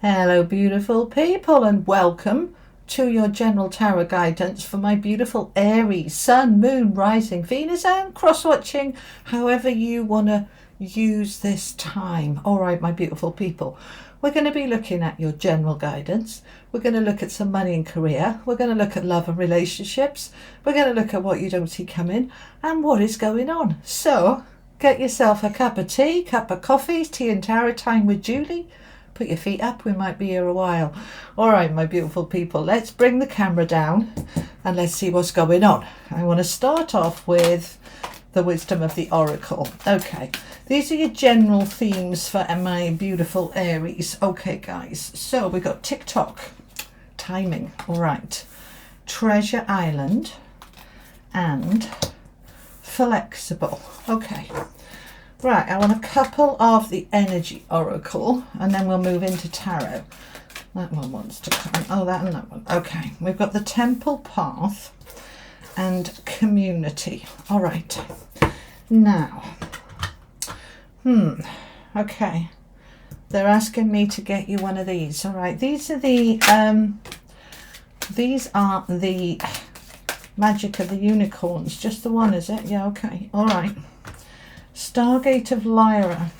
Hello beautiful people, and welcome to your general tarot guidance for my beautiful Aries, Sun, Moon, Rising, Venus and cross-watching, however you want to use this time. Alright my beautiful people, we're going to be looking at your general guidance. We're going to look at some money and career. We're going to look at love and relationships. We're going to look at what you don't see coming and what is going on. So get yourself a cup of tea, cup of coffee, tea and tarot time with Julie. Put your feet up, we might be here a while. All right, my beautiful people, let's bring the camera down and let's see what's going on. I want to start off with the wisdom of the oracle. Okay, these are your general themes for my beautiful Aries. Okay, guys, so we got TikTok, timing, all right, Treasure Island, and flexible. Okay. Right, I want a couple of the energy oracle and then we'll move into tarot. That one wants to come. Oh, that and that one. Okay, we've got the temple path and community. All right. Now, okay. They're asking me to get you one of these. All right. These are the magic of the unicorns. Just the one, is it? Yeah, okay. All right. Stargate of Lyra.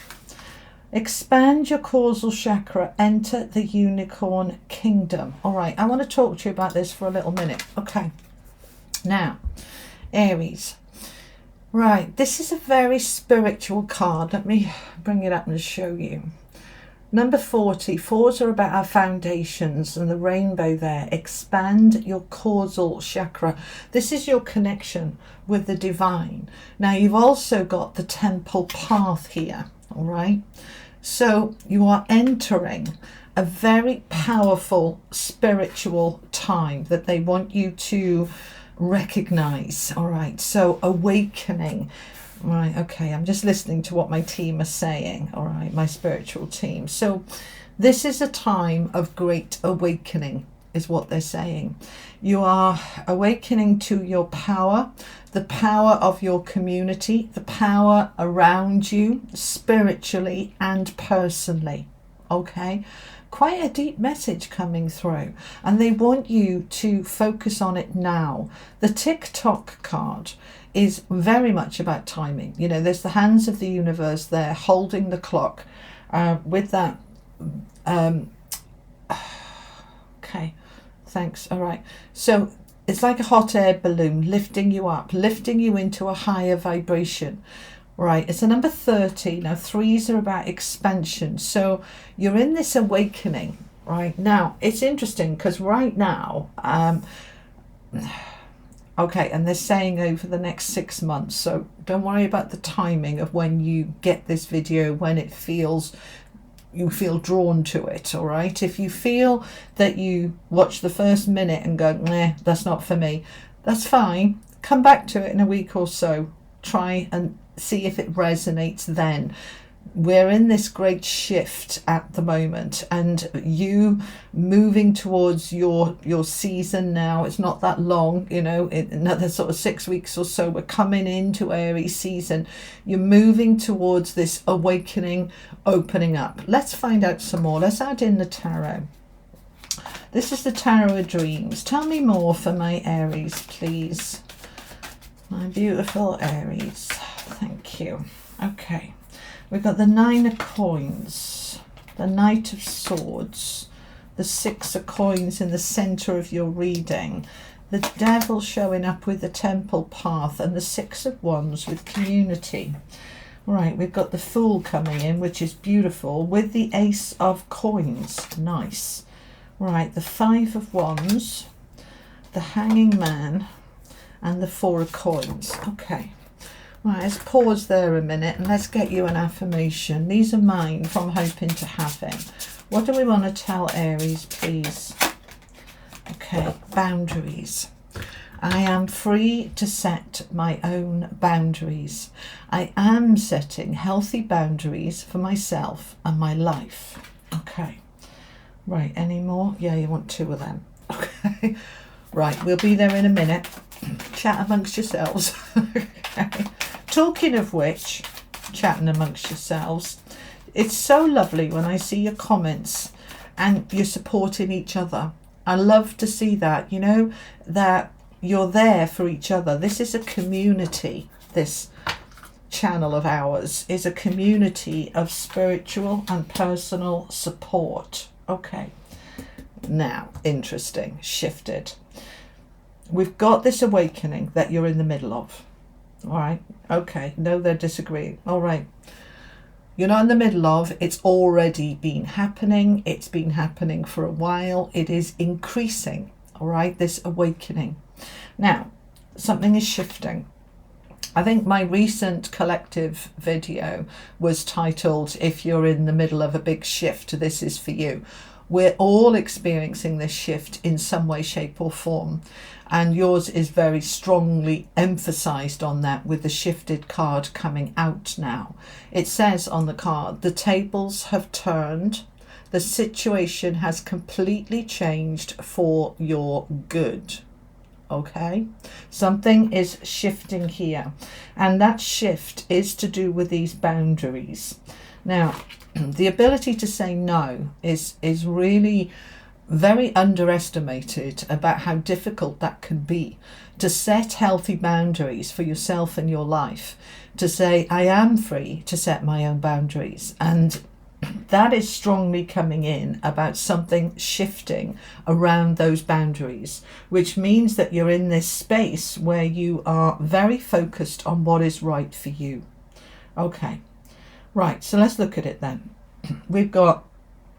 Expand your causal chakra. Enter the unicorn kingdom. All right, I want to talk to you about this for a little minute. Okay. Now, Aries. Right, this is a very spiritual card. Let me bring it up and show you. Number 40. Fours are about our foundations and the rainbow there. Expand your causal chakra. This is your connection with the divine. Now you've also got the temple path here. All right. So you are entering a very powerful spiritual time that they want you to recognize. All right. So awakening. Right, okay, I'm just listening to what my team are saying, all right, my spiritual team. So this is a time of great awakening, is what they're saying. You are awakening to your power, the power of your community, the power around you, spiritually and personally, okay? Quite a deep message coming through, and they want you to focus on it now. The TikTok card is very much about timing. You know, there's the hands of the universe there holding the clock with that. Okay, thanks. All right. So it's like a hot air balloon lifting you up, lifting you into a higher vibration. Right, it's a number 30. Now, threes are about expansion. So you're in this awakening right now. It's interesting because right now, okay, and they're saying over the next 6 months. So don't worry about the timing of when you get this video, when it feels, you feel drawn to it, all right? If you feel that you watch the first minute and go, nah, that's not for me, that's fine. Come back to it in a week or so. Try and see if it resonates then. We're in this great shift at the moment, and you moving towards your season now. It's not that long, you know, in another sort of 6 weeks or so we're coming into Aries season. You're moving towards this awakening, opening up. Let's find out some more. Let's add in the tarot. This is the Tarot of Dreams. Tell me more for my Aries, please. My beautiful Aries. Thank you. Okay. We've got the 9 of coins, the Knight of Swords, the 6 of coins in the center of your reading, the Devil showing up with the temple path, and the 6 of Wands with community. Right, we've got the Fool coming in, which is beautiful, with the Ace of Coins. Nice. Right, the 5 of Wands, the Hanging Man, and the 4 of Coins. Okay. Right, let's pause there a minute and let's get you an affirmation. These are mine from Hoping to Having. What do we want to tell Aries, please? Okay, boundaries. I am free to set my own boundaries. I am setting healthy boundaries for myself and my life. Okay. Right, any more? Yeah, you want 2 of them. Okay. Right, we'll be there in a minute. Chat amongst yourselves. Okay. Talking of which, chatting amongst yourselves, it's so lovely when I see your comments and you're supporting each other. I love to see that, you know, that you're there for each other. This is a community. This channel of ours is a community of spiritual and personal support. Okay, now, interesting, shifted. We've got this awakening that you're in the middle of. All right, okay, no, they're disagreeing. All right, you're not in the middle of, it's already been happening. It's been happening for a while. It is increasing, all right, this awakening. Now, something is shifting. I think my recent collective video was titled, If You're in the Middle of a Big Shift, This Is For You. We're all experiencing this shift in some way, shape or form. And yours is very strongly emphasized on that with the shifted card coming out now. It says on the card, the tables have turned. The situation has completely changed for your good. Okay, something is shifting here, and that shift is to do with these boundaries. Now, the ability to say no is really very underestimated about how difficult that can be, to set healthy boundaries for yourself and your life, to say I am free to set my own boundaries. And that is strongly coming in about something shifting around those boundaries, which means that you're in this space where you are very focused on what is right for you. Okay, right, so let's look at it then. We've got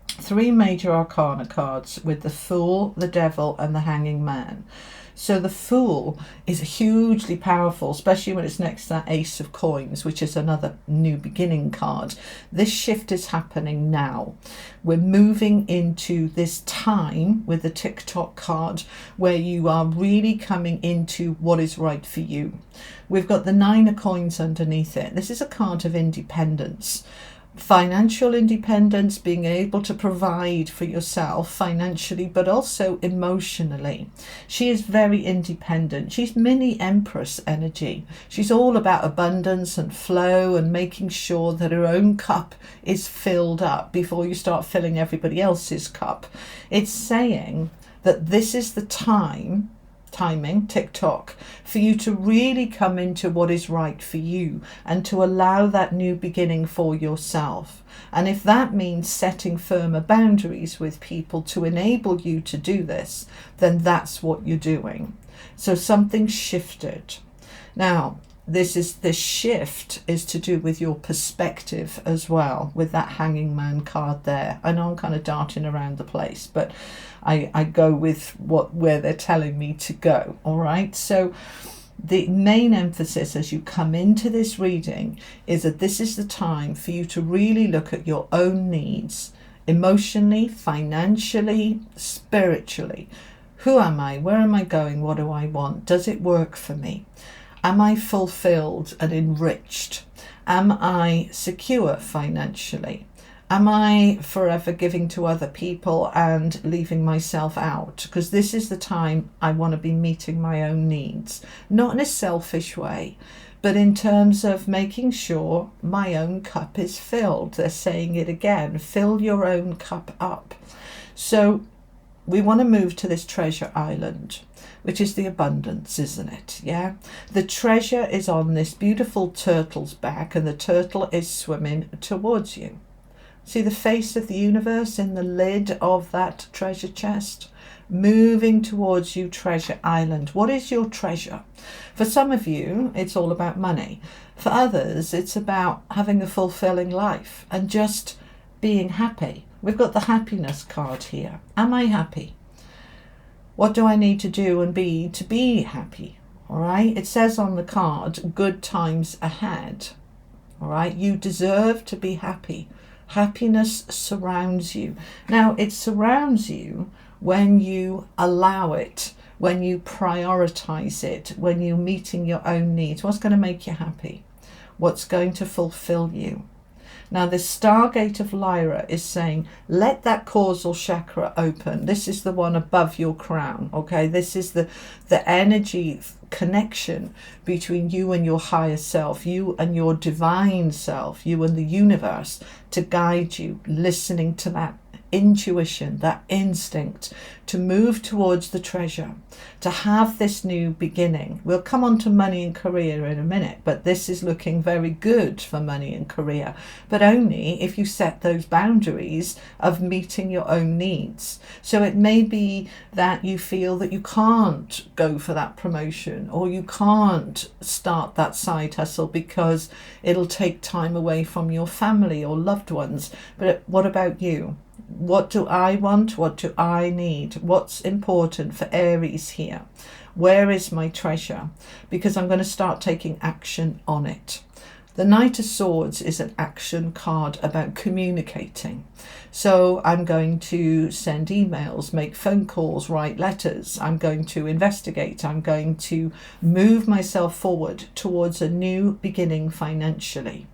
3 major arcana cards with the Fool, the Devil and the Hanging Man. So the Fool is hugely powerful, especially when it's next to that Ace of Coins, which is another new beginning card. This shift is happening now. We're moving into this time with the TikTok card where you are really coming into what is right for you. We've got the 9 of Coins underneath it. This is a card of independence. Financial independence, being able to provide for yourself financially, but also emotionally. She is very independent. She's mini Empress energy. She's all about abundance and flow and making sure that her own cup is filled up before you start filling everybody else's cup. It's saying that this is the timing, TikTok, for you to really come into what is right for you and to allow that new beginning for yourself. And if that means setting firmer boundaries with people to enable you to do this, then that's what you're doing. So something shifted. Now, this shift is to do with your perspective as well, with that Hanging Man card there. I know I'm kind of darting around the place, but I go with where they're telling me to go. All right, so the main emphasis as you come into this reading is that this is the time for you to really look at your own needs, emotionally, financially, spiritually. Who am I? Where am I going? What do I want? Does it work for me? Am I fulfilled and enriched? Am I secure financially? Am I forever giving to other people and leaving myself out? Because this is the time I want to be meeting my own needs, not in a selfish way, but in terms of making sure my own cup is filled. They're saying it again, fill your own cup up. So we want to move to this treasure island, which is the abundance, isn't it? Yeah. The treasure is on this beautiful turtle's back, and the turtle is swimming towards you. See the face of the universe in the lid of that treasure chest? Moving towards you, treasure island. What is your treasure? For some of you, it's all about money. For others, it's about having a fulfilling life and just being happy. We've got the happiness card here. Am I happy? What do I need to do and be to be happy? All right. It says on the card, good times ahead. All right. You deserve to be happy. Happiness surrounds you. Now, it surrounds you when you allow it, when you prioritize it, when you're meeting your own needs. What's going to make you happy? What's going to fulfill you? Now, the Stargate of Lyra is saying, let that causal chakra open. This is the one above your crown, okay? This is the energy connection between you and your higher self, you and your divine self, you and the universe, to guide you, listening to that intuition, that instinct to move towards the treasure, to have this new beginning. We'll come on to money and career in a minute, but this is looking very good for money and career, but only if you set those boundaries of meeting your own needs. So it may be that you feel that you can't go for that promotion, or you can't start that side hustle because it'll take time away from your family or loved ones. But what about you? What do I want? What do I need? What's important for Aries here? Where is my treasure? Because I'm going to start taking action on it. The Knight of Swords is an action card about communicating. So I'm going to send emails, make phone calls, write letters. I'm going to investigate. I'm going to move myself forward towards a new beginning financially.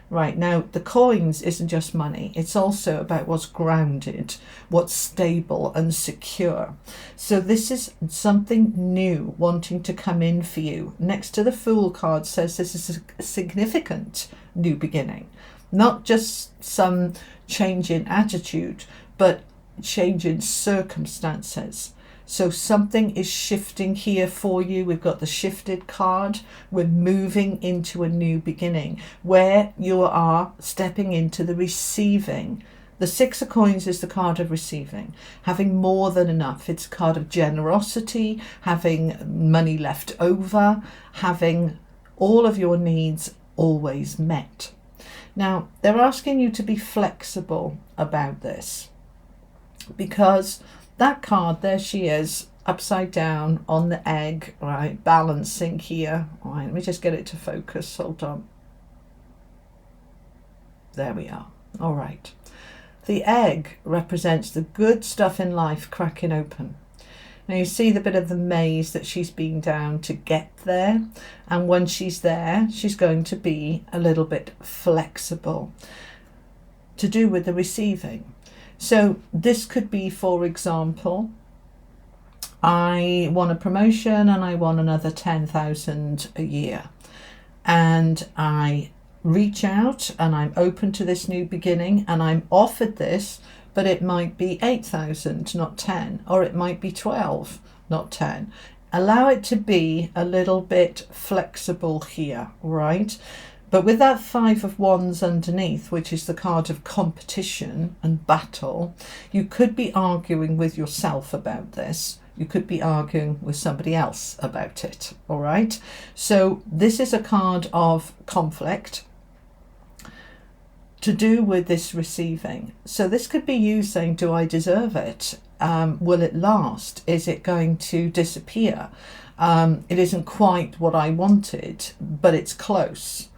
Right, now the coins isn't just money, it's also about what's grounded, what's stable and secure. So this is something new wanting to come in for you. Next to the Fool card says this is a significant new beginning, not just some change in attitude, but change in circumstances. So something is shifting here for you. We've got the shifted card. We're moving into a new beginning where you are stepping into the receiving. The Six of Coins is the card of receiving, having more than enough. It's a card of generosity, having money left over, having all of your needs always met. Now, they're asking you to be flexible about this, because that card, there she is, upside down on the egg, right, balancing here. All right, let me just get it to focus, hold on. There we are. All right. The egg represents the good stuff in life cracking open. Now you see the bit of the maze that she's been down to get there, and when she's there, she's going to be a little bit flexible to do with the receiving. So this could be, for example, I want a promotion and I want another 10,000 a year, and I reach out and I'm open to this new beginning and I'm offered this, but it might be 8,000, not 10, or it might be 12, not 10. Allow it to be a little bit flexible here, right? But with that Five of Wands underneath, which is the card of competition and battle, you could be arguing with yourself about this. You could be arguing with somebody else about it, all right? So this is a card of conflict to do with this receiving. So this could be you saying, do I deserve it? Will it last? Is it going to disappear? It isn't quite what I wanted, but it's close.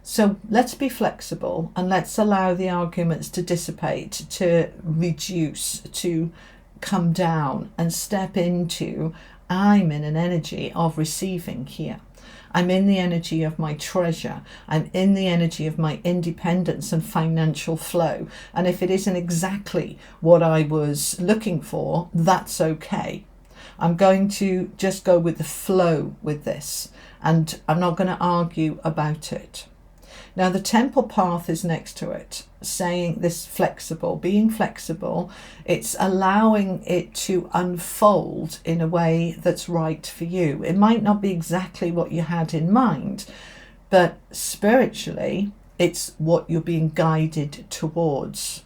So let's be flexible and let's allow the arguments to dissipate, to reduce, to come down and step into, I'm in an energy of receiving here. I'm in the energy of my treasure. I'm in the energy of my independence and financial flow. And if it isn't exactly what I was looking for, that's okay. I'm going to just go with the flow with this, and I'm not going to argue about it. Now the Temple path is next to it, saying this flexible, being flexible, it's allowing it to unfold in a way that's right for you. It might not be exactly what you had in mind, but spiritually, it's what you're being guided towards.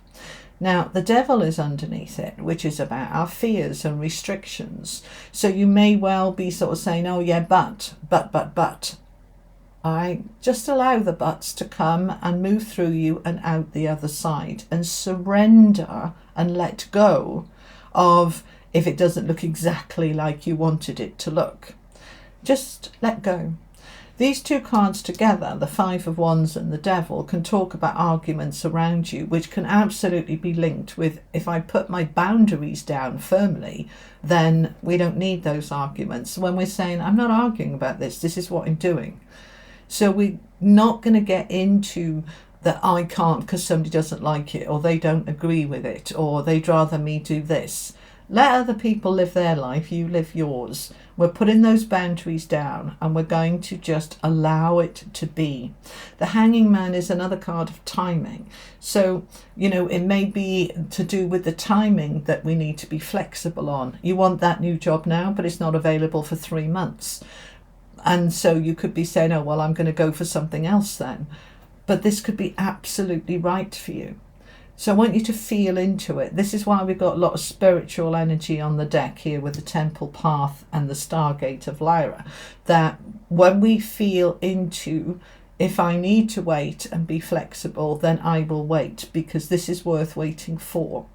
Now, the Devil is underneath it, which is about our fears and restrictions. So you may well be sort of saying, oh yeah, but. I just allow the buts to come and move through you and out the other side, and surrender and let go of if it doesn't look exactly like you wanted it to look. Just let go. These two cards together, the Five of Wands and the Devil, can talk about arguments around you, which can absolutely be linked with, if I put my boundaries down firmly, then we don't need those arguments. When we're saying, I'm not arguing about this is what I'm doing. So we're not going to get into that I can't because somebody doesn't like it, or they don't agree with it, or they'd rather me do this. Let other people live their life, you live yours. We're putting those boundaries down and we're going to just allow it to be. The Hanging Man is another card of timing. So, you know, it may be to do with the timing that we need to be flexible on. You want that new job now, but it's not available for 3 months. And so you could be saying, oh, well, I'm going to go for something else then. But this could be absolutely right for you. So I want you to feel into it. This is why we've got a lot of spiritual energy on the deck here with the Temple Path and the Stargate of Lyra. That when we feel into, if I need to wait and be flexible, then I will wait, because this is worth waiting for.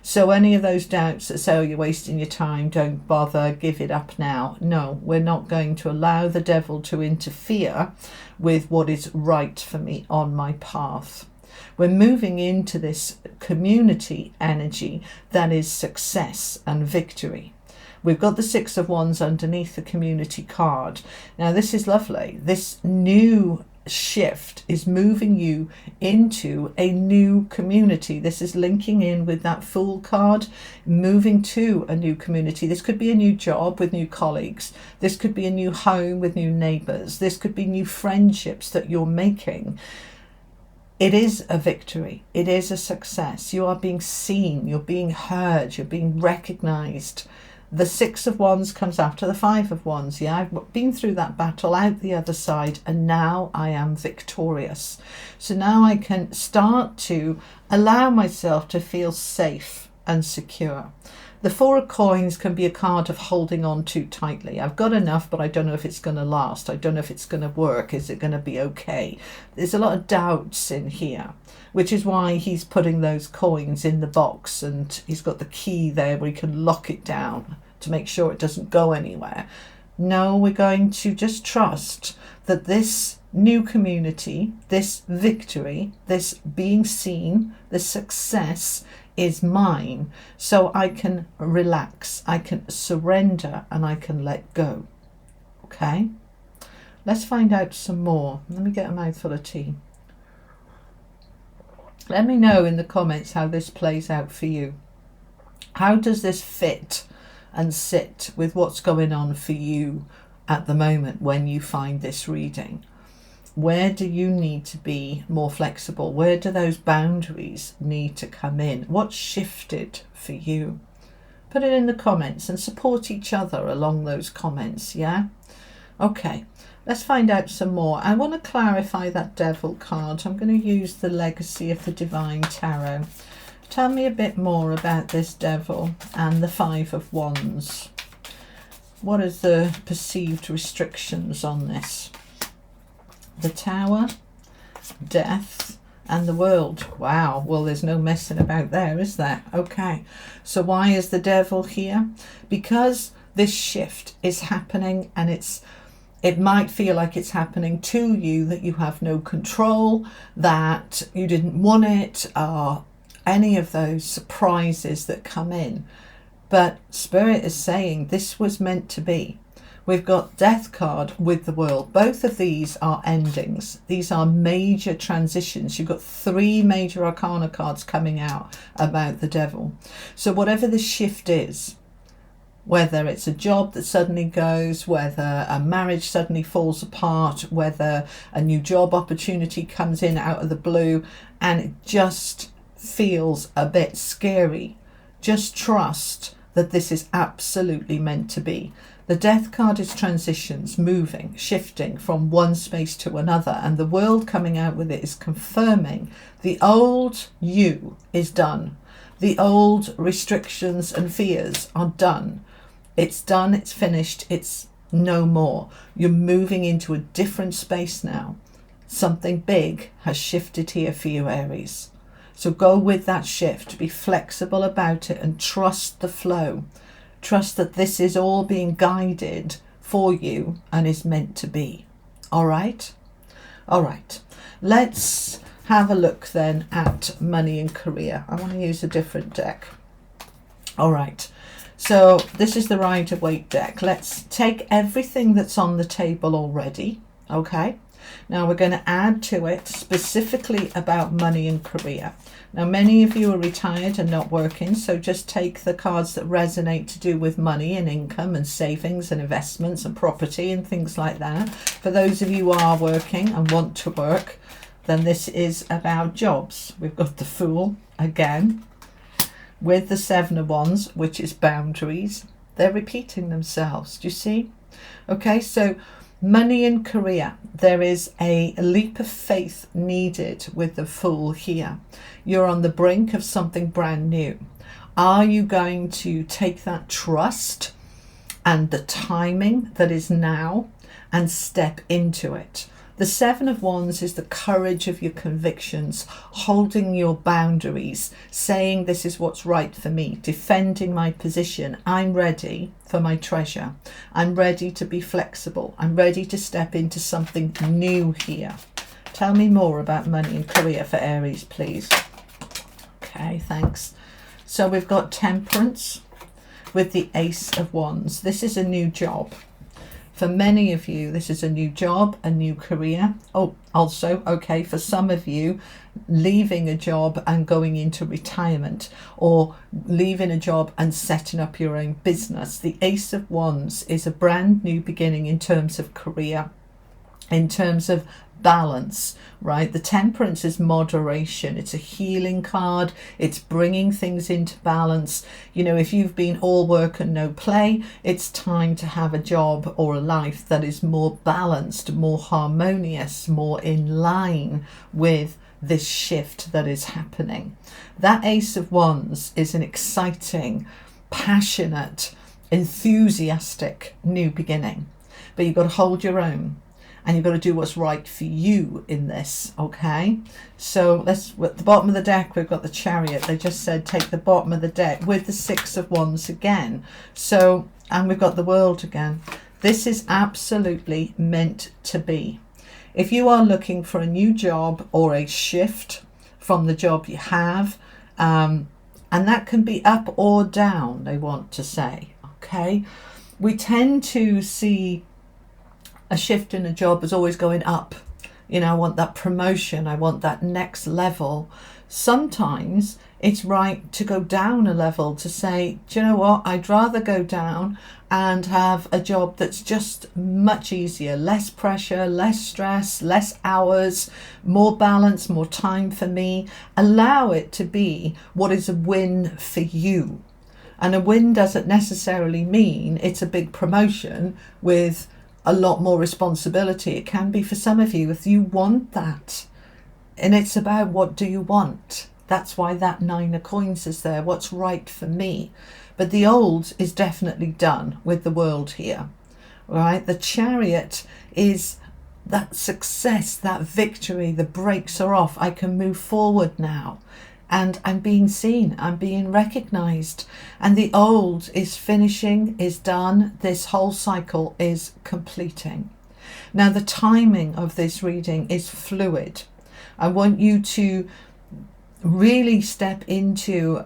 So any of those doubts that say, oh, you're wasting your time, don't bother, give it up now. No, we're not going to allow the devil to interfere with what is right for me on my path. We're moving into this community energy that is success and victory. We've got the Six of Wands underneath the community card. Now this is lovely. This new shift is moving you into a new community. This is linking in with that Fool card, moving to a new community. This could be a new job with new colleagues. This could be a new home with new neighbors. This could be new friendships that you're making. It is a victory. It is a success. You are being seen. You're being heard. You're being recognized. The Six of Wands comes after the Five of Wands. Yeah, I've been through that battle out the other side, and now I am victorious. So now I can start to allow myself to feel safe and secure. The Four of Coins can be a card of holding on too tightly. I've got enough, but I don't know if it's going to last. I don't know if it's going to work. Is it going to be okay? There's a lot of doubts in here, which is why he's putting those coins in the box, and he's got the key there where he can lock it down to make sure it doesn't go anywhere. No, we're going to just trust that this new community, this victory, this being seen, this success is mine, so I can relax, I can surrender, and I can let go. Okay, let's find out some more. Let me get a mouthful of tea. Let me know in the comments how this plays out for you. How does this fit and sit with what's going on for you at the moment when you find this reading? Where do you need to be more flexible? Where do those boundaries need to come in? What's shifted for you? Put it in the comments and support each other along those comments, yeah? Okay, let's find out some more. I want to clarify that Devil card. I'm going to use the Legacy of the Divine Tarot. Tell me a bit more about this Devil and the Five of Wands. What is the perceived restrictions on this? The Tower, Death, and the World. Wow, well, there's no messing about there, is there? Okay, so why is the Devil here? Because this shift is happening, and it might feel like it's happening to you, that you have no control, that you didn't want it, or any of those surprises that come in. But Spirit is saying this was meant to be. We've got Death card with the World. Both of these are endings. These are major transitions. You've got 3 major arcana cards coming out about the Devil. So whatever the shift is, whether it's a job that suddenly goes, whether a marriage suddenly falls apart, whether a new job opportunity comes in out of the blue and it just feels a bit scary, just trust that this is absolutely meant to be. The Death card is transitions, moving, shifting from one space to another, and the World coming out with it is confirming the old you is done. The old restrictions and fears are done. It's done, it's finished, it's no more. You're moving into a different space now. Something big has shifted here for you, Aries. So go with that shift, be flexible about it, and trust the flow. Trust that this is all being guided for you and is meant to be. All right? All right. Let's have a look then at money and career. I want to use a different deck. All right. So this is the Rider-Waite deck. Let's take everything that's on the table already. Okay? Now we're going to add to it specifically about money and career. Now many of you are retired and not working, so just take the cards that resonate to do with money and income and savings and investments and property and things like that. For those of you who are working and want to work, then this is about jobs. We've got the Fool again with the Seven of Wands, which is boundaries. They're repeating themselves. Do you see? Okay, so money and career. There is a leap of faith needed with the Fool here. You're on the brink of something brand new. Are you going to take that trust and the timing that is now and step into it? The Seven of Wands is the courage of your convictions, holding your boundaries, saying this is what's right for me, defending my position. I'm ready for my treasure. I'm ready to be flexible. I'm ready to step into something new here. Tell me more about money and career for Aries, please. Okay, thanks. So we've got Temperance with the Ace of Wands. This is a new job. For many of you, this is a new job, a new career. Oh, also, okay, for some of you, leaving a job and going into retirement, or leaving a job and setting up your own business. The Ace of Wands is a brand new beginning in terms of career, in terms of balance, right? The Temperance is moderation. It's a healing card. It's bringing things into balance. You know, if you've been all work and no play, it's time to have a job or a life that is more balanced, more harmonious, more in line with this shift that is happening. That Ace of Wands is an exciting, passionate, enthusiastic new beginning. But you've got to hold your own. And you've got to do what's right for you in this, okay? So let's, at the bottom of the deck, we've got the Chariot. They just said take the bottom of the deck with the Six of Wands again. So, and we've got the World again. This is absolutely meant to be. If you are looking for a new job or a shift from the job you have, and that can be up or down, they want to say, okay? We tend to see a shift in a job is always going up. You know, I want that promotion. I want that next level. Sometimes it's right to go down a level, to say, do you know what? I'd rather go down and have a job that's just much easier, less pressure, less stress, less hours, more balance, more time for me. Allow it to be what is a win for you. And a win doesn't necessarily mean it's a big promotion with a lot more responsibility. It can be for some of you if you want that. And it's about, what do you want? That's why that Nine of Coins is there. What's right for me? But the old is definitely done with the World here, right? The Chariot is that success, that victory. The brakes are off. I can move forward now. And I'm being seen, I'm being recognized. And the old is finishing, is done. This whole cycle is completing. Now, the timing of this reading is fluid. I want you to really step into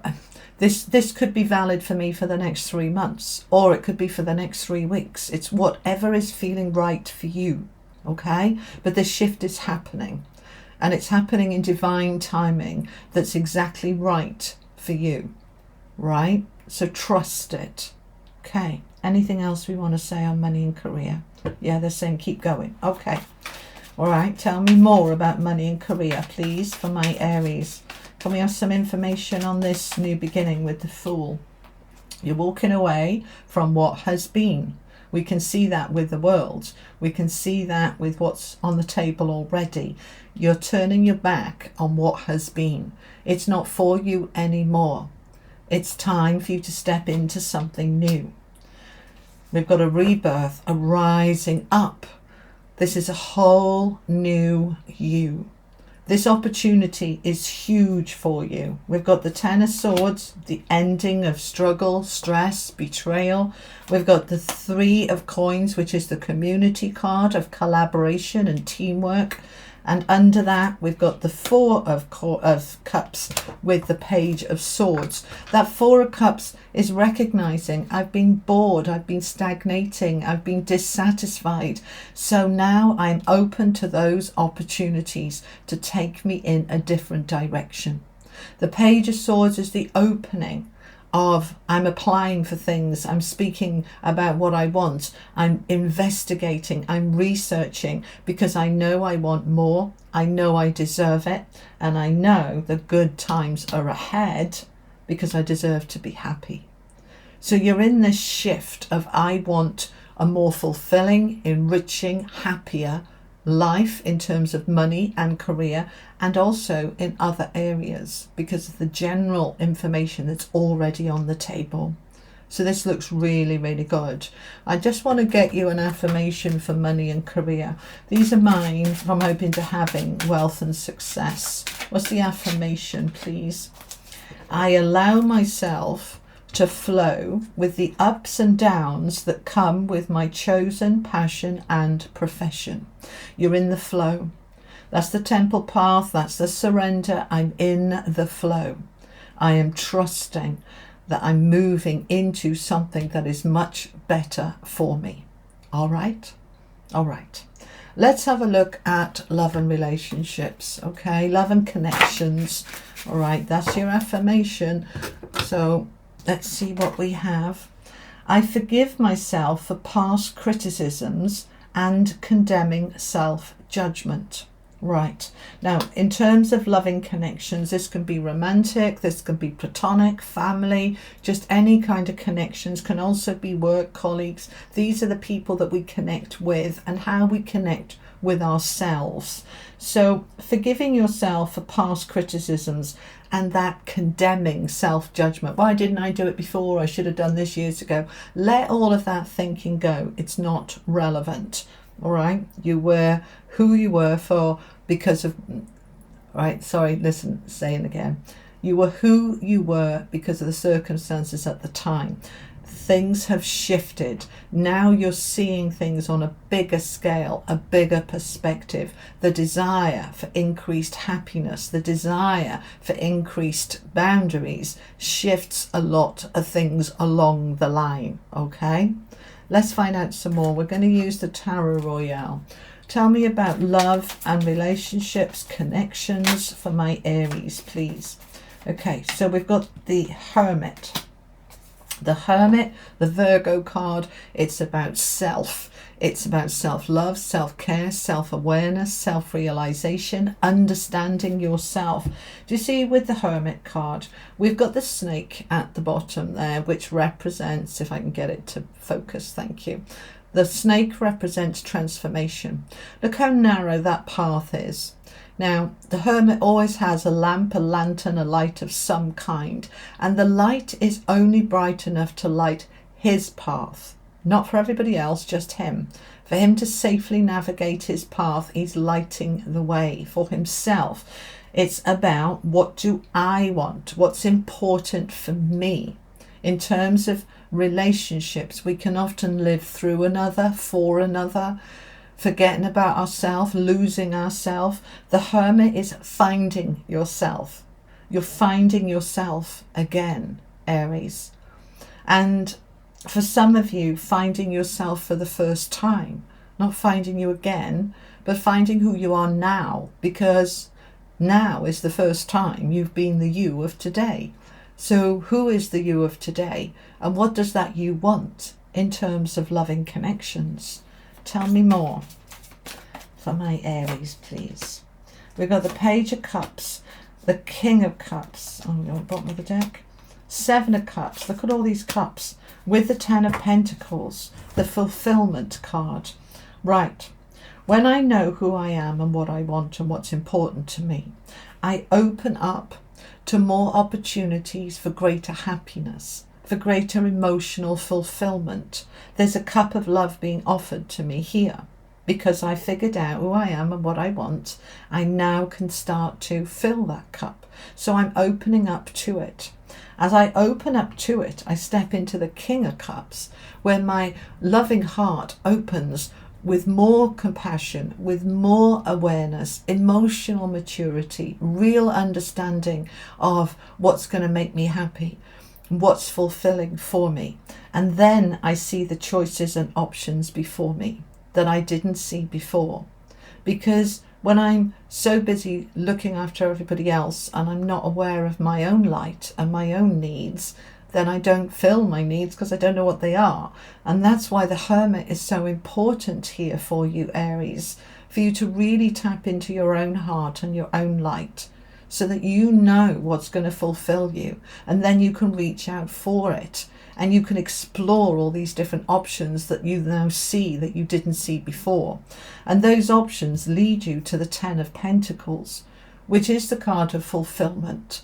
this. This could be valid for me for the next 3 months, or it could be for the next 3 weeks. It's whatever is feeling right for you, okay? But this shift is happening. And it's happening in divine timing that's exactly right for you, right? So trust it. Okay. Anything else we want to say on money and career? Yeah, they're saying keep going. Okay. All right. Tell me more about money and career, please, for my Aries. Can we have some information on this new beginning with the Fool? You're walking away from what has been. We can see that with the World. We can see that with what's on the table already. You're turning your back on what has been. It's not for you anymore. It's time for you to step into something new. We've got a rebirth, a rising up. This is a whole new you. This opportunity is huge for you. We've got the Ten of Swords, the ending of struggle, stress, betrayal. We've got the Three of Coins, which is the community card of collaboration and teamwork. And under that, we've got the Four of Cups with the Page of Swords. That Four of Cups is recognizing I've been bored, I've been stagnating, I've been dissatisfied. So now I'm open to those opportunities to take me in a different direction. The Page of Swords is the opening of I'm applying for things, I'm speaking about what I want, I'm investigating, I'm researching, because I know I want more, I know I deserve it, and I know the good times are ahead because I deserve to be happy. So you're in this shift of I want a more fulfilling, enriching, happier life in terms of money and career, and also in other areas because of the general information that's already on the table. So this looks really, really good. I just want to get you an affirmation for money and career. These are mine from Hoping to Having Wealth and Success. What's the affirmation, please? I allow myself to flow with the ups and downs that come with my chosen passion and profession. You're in the flow. That's the temple path. That's the surrender. I'm in the flow. I am trusting that I'm moving into something that is much better for me. All right? All right. Let's have a look at love and relationships. Okay, love and connections. All right, that's your affirmation. So let's see what we have. I forgive myself for past criticisms and condemning self-judgment. Right. Now, in terms of loving connections, this can be romantic, this can be platonic, family, just any kind of connections, can also be work colleagues. These are the people that we connect with and how we connect with ourselves. So forgiving yourself for past criticisms and that condemning self-judgment. Why didn't I do it before? I should have done this years ago. Let all of that thinking go. It's not relevant. All right, you were who you were for because of, right, sorry, listen, saying again. You were who you were because of the circumstances at the time. Things have shifted. Now you're seeing things on a bigger scale, a bigger perspective. The desire for increased happiness, the desire for increased boundaries shifts a lot of things along the line, okay? Let's find out some more. We're going to use the Tarot Royale. Tell me about love and relationships, connections for my Aries, please. Okay, so we've got the Hermit. The Hermit, the Virgo card, it's about self. It's about self-love, self-care, self-awareness, self-realization, understanding yourself. Do you see with the Hermit card, we've got the snake at the bottom there, which represents, if I can get it to focus, thank you. The snake represents transformation. Look how narrow that path is. Now, the Hermit always has a lamp, a lantern, a light of some kind, and the light is only bright enough to light his path. Not for everybody else, just him. For him to safely navigate his path, he's lighting the way for himself. It's about, what do I want? What's important for me? In terms of relationships, we can often live through another, for another, forgetting about ourselves, losing ourselves. The Hermit is finding yourself. You're finding yourself again, Aries. And for some of you, finding yourself for the first time, not finding you again, but finding who you are now, because now is the first time you've been the you of today. So who is the you of today? And what does that you want in terms of loving connections? Tell me more for my Aries, please. We've got the Page of Cups, the King of Cups on the bottom of the deck, Seven of Cups. Look at all these cups with the Ten of Pentacles, the fulfillment card. Right. When I know who I am and what I want and what's important to me, I open up to more opportunities for greater happiness, for greater emotional fulfillment. There's a cup of love being offered to me here because I figured out who I am and what I want. I now can start to fill that cup. So I'm opening up to it. As I open up to it, I step into the King of Cups, where my loving heart opens with more compassion, with more awareness, emotional maturity, real understanding of what's going to make me happy, what's fulfilling for me. And then I see the choices and options before me that I didn't see before. Because when I'm so busy looking after everybody else and I'm not aware of my own light and my own needs, then I don't fill my needs because I don't know what they are. And that's why the Hermit is so important here for you, Aries, for you to really tap into your own heart and your own light so that you know what's going to fulfill you, and then you can reach out for it and you can explore all these different options that you now see that you didn't see before. And those options lead you to the Ten of Pentacles, which is the card of fulfillment.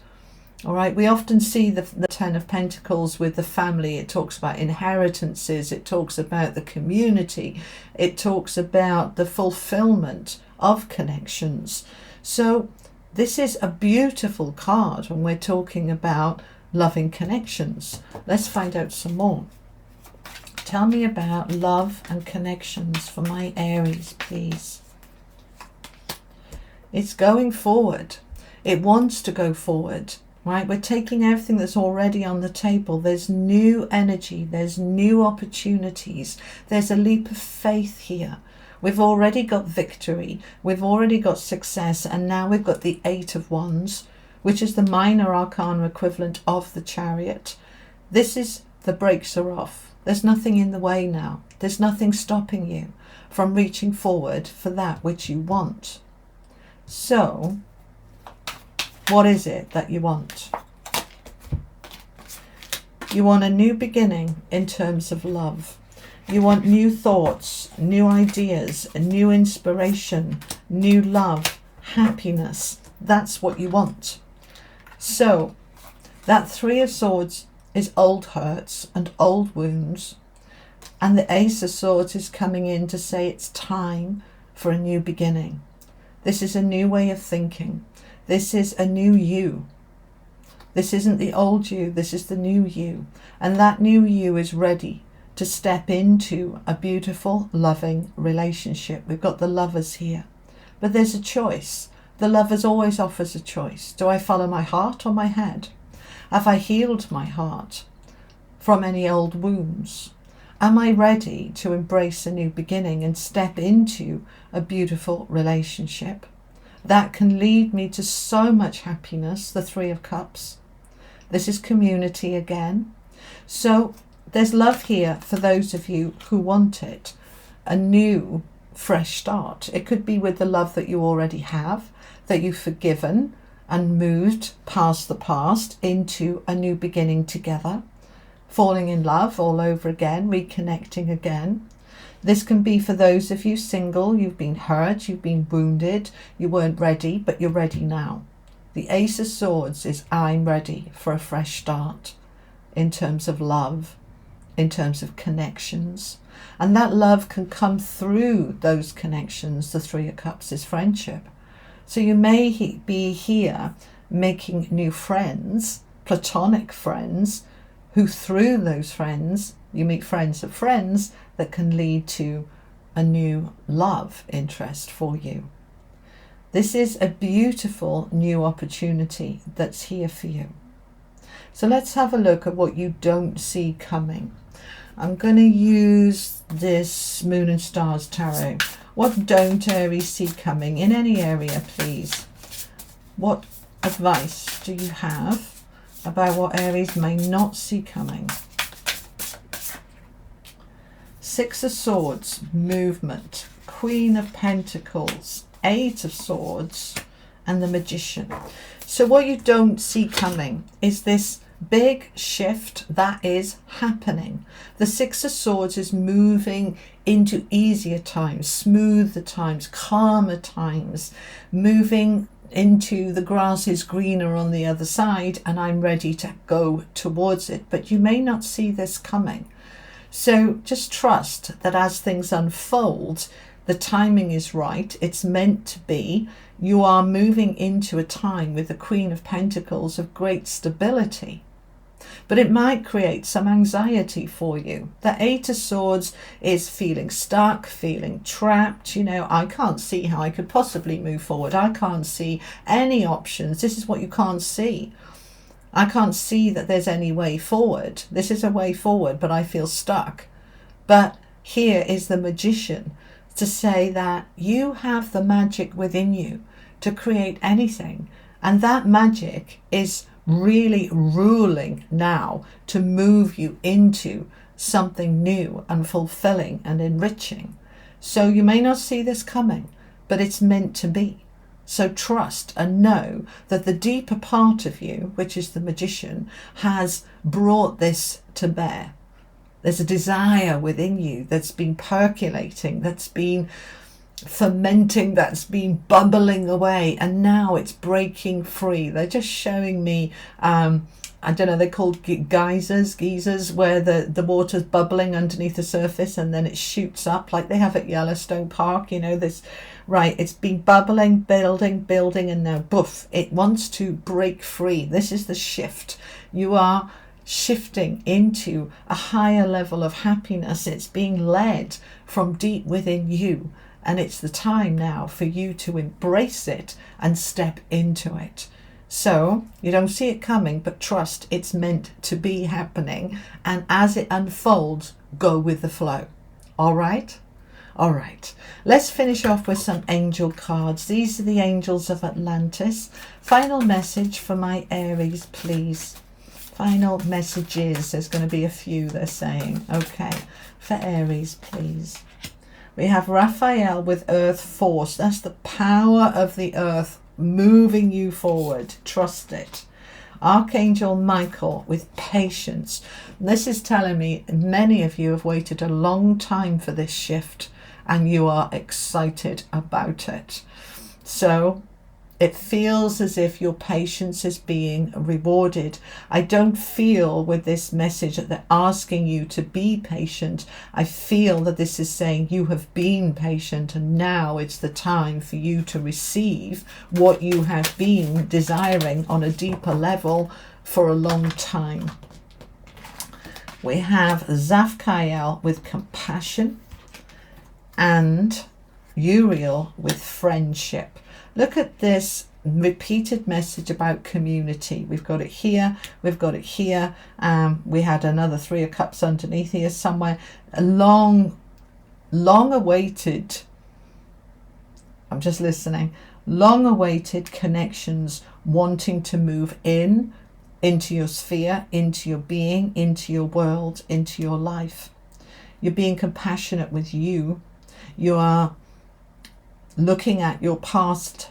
All right, we often see the Ten of Pentacles with the family. It talks about inheritances, it talks about the community, it talks about the fulfillment of connections. So this is a beautiful card when we're talking about loving connections. Let's find out some more. Tell me about love and connections for my Aries, please. It's going forward. It wants to go forward. Right, we're taking everything that's already on the table. There's new energy, there's new opportunities, there's a leap of faith here. We've already got victory, we've already got success, and now we've got the Eight of Wands, which is the minor arcana equivalent of the Chariot. This is the brakes are off. There's nothing in the way now. There's nothing stopping you from reaching forward for that which you want. So, what is it that you want? You want a new beginning in terms of love. You want new thoughts, new ideas, a new inspiration, new love, happiness. That's what you want. So that Three of Swords is old hurts and old wounds. And the Ace of Swords is coming in to say it's time for a new beginning. This is a new way of thinking. This is a new you. This isn't the old you, this is the new you. And that new you is ready to step into a beautiful, loving relationship. We've got the Lovers here. But there's a choice. The Lovers always offers a choice. Do I follow my heart or my head? Have I healed my heart from any old wounds? Am I ready to embrace a new beginning and step into a beautiful relationship? That can lead me to so much happiness, the Three of Cups. This is community again. So there's love here for those of you who want it. A new, fresh start. It could be with the love that you already have, that you've forgiven and moved past the past into a new beginning together. Falling in love all over again, reconnecting again. This can be for those of you single, you've been hurt, you've been wounded, you weren't ready, but you're ready now. The Ace of Swords is I'm ready for a fresh start in terms of love, in terms of connections. And that love can come through those connections. The Three of Cups is friendship. So you may be here making new friends, platonic friends, who through those friends, you meet friends of friends that can lead to a new love interest for you. This is a beautiful new opportunity that's here for you. So let's have a look at what you don't see coming. I'm going to use this Moon and Stars Tarot. What don't Aries see coming in any area, please? What advice do you have about what Aries may not see coming? Six of Swords, movement, Queen of Pentacles, Eight of Swords, and the Magician. So what you don't see coming is this big shift that is happening. The Six of Swords is moving into easier times, smoother times, calmer times, moving into the grass is greener on the other side, and I'm ready to go towards it. But you may not see this coming. So just trust that as things unfold, the timing is right. It's meant to be. You are moving into a time with the Queen of Pentacles of great stability. but it might create some anxiety for you. The Eight of Swords is feeling stuck, feeling trapped. You know, I can't see how I could possibly move forward. I can't see any options. This is what you can't see. I can't see that there's any way forward. This is a way forward, but I feel stuck. But here is the Magician to say that you have the magic within you to create anything. And that magic is really ruling now to move you into something new and fulfilling and enriching. So you may not see this coming, but it's meant to be. So trust and know that the deeper part of you, which is the Magician, has brought this to bear. There's a desire within you that's been percolating, that's been fermenting, that's been bubbling away, and now it's breaking free. They're just showing me I don't know, they're called geysers, where the water's bubbling underneath the surface and then it shoots up like they have at Yellowstone Park. You know, this, right, it's been bubbling, building, and now boof, it wants to break free. This is the shift. You are shifting into a higher level of happiness. It's being led from deep within you, and it's the time now for you to embrace it and step into it. So you don't see it coming, but trust it's meant to be happening, and as it unfolds, go with the flow. All right, let's finish off with some angel cards. These are the angels of Atlantis. Final message for my Aries, please. Final messages. There's going to be a few, they're saying. Okay, for Aries, please. We have Raphael with Earth Force. That's the power of the earth moving you forward. Trust it. Archangel Michael with patience. This is telling me many of you have waited a long time for this shift and you are excited about it. So it feels as if your patience is being rewarded. I don't feel with this message that they're asking you to be patient. I feel that this is saying you have been patient and now it's the time for you to receive what you have been desiring on a deeper level for a long time. We have Zafkael with compassion and Uriel with friendship. Look at this repeated message about community. We've got it here, we've got it here. We had another Three of Cups underneath here somewhere. A long awaited, I'm just listening, long awaited connections wanting to move into your sphere, into your being, into your world, into your life. You're being compassionate with you. You are looking at your past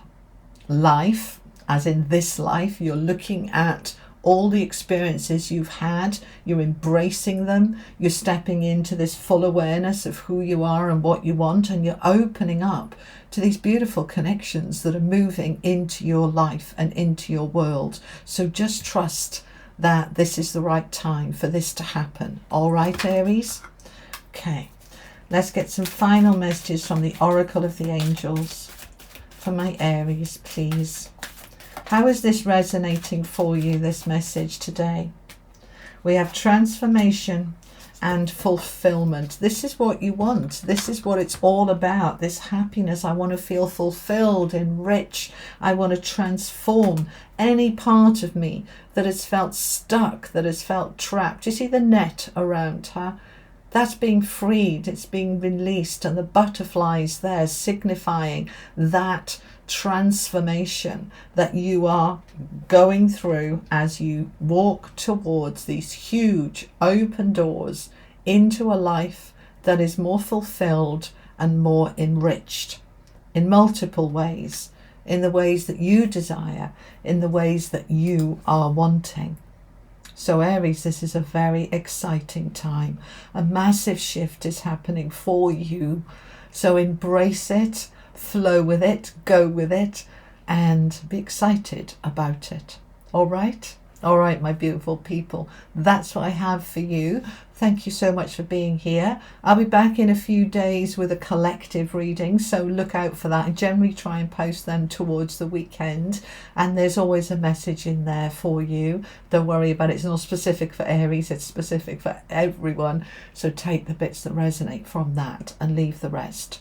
life, as in this life. You're looking at all the experiences you've had. You're embracing them. You're stepping into this full awareness of who you are and what you want, and you're opening up to these beautiful connections that are moving into your life and into your world. So just trust that this is the right time for this to happen. All right, Aries? Okay. Let's get some final messages from the Oracle of the Angels for my Aries, please. How is this resonating for you, this message today? We have transformation and fulfillment. This is what you want. This is what it's all about, this happiness. I want to feel fulfilled, enriched. I want to transform any part of me that has felt stuck, that has felt trapped. You see the net around her? That's being freed, it's being released, and the butterflies there signifying that transformation that you are going through as you walk towards these huge open doors into a life that is more fulfilled and more enriched in multiple ways, in the ways that you desire, in the ways that you are wanting. So Aries, this is a very exciting time. A massive shift is happening for you. So embrace it, flow with it, go with it, and be excited about it. All right? All right, my beautiful people, that's what I have for you. Thank you so much for being here. I'll be back in a few days with a collective reading, so look out for that. I generally try and post them towards the weekend, and there's always a message in there for you. Don't worry about it. It's not specific for Aries, it's specific for everyone. So take the bits that resonate from that and leave the rest.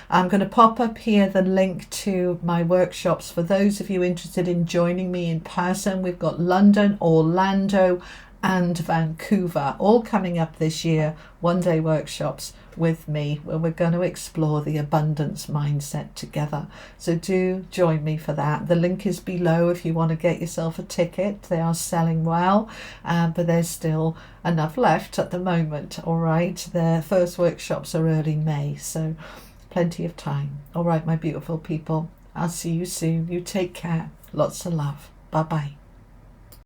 I'm going to pop up here the link to my workshops for those of you interested in joining me in person. We've got London, Orlando and Vancouver all coming up this year, one-day workshops with me where we're going to explore the abundance mindset together. So do join me for that. The link is below if you want to get yourself a ticket. They are selling well, but there's still enough left at the moment. All right, their first workshops are early May, so plenty of time. All right, my beautiful people, I'll see you soon. You take care. Lots of love. Bye-bye.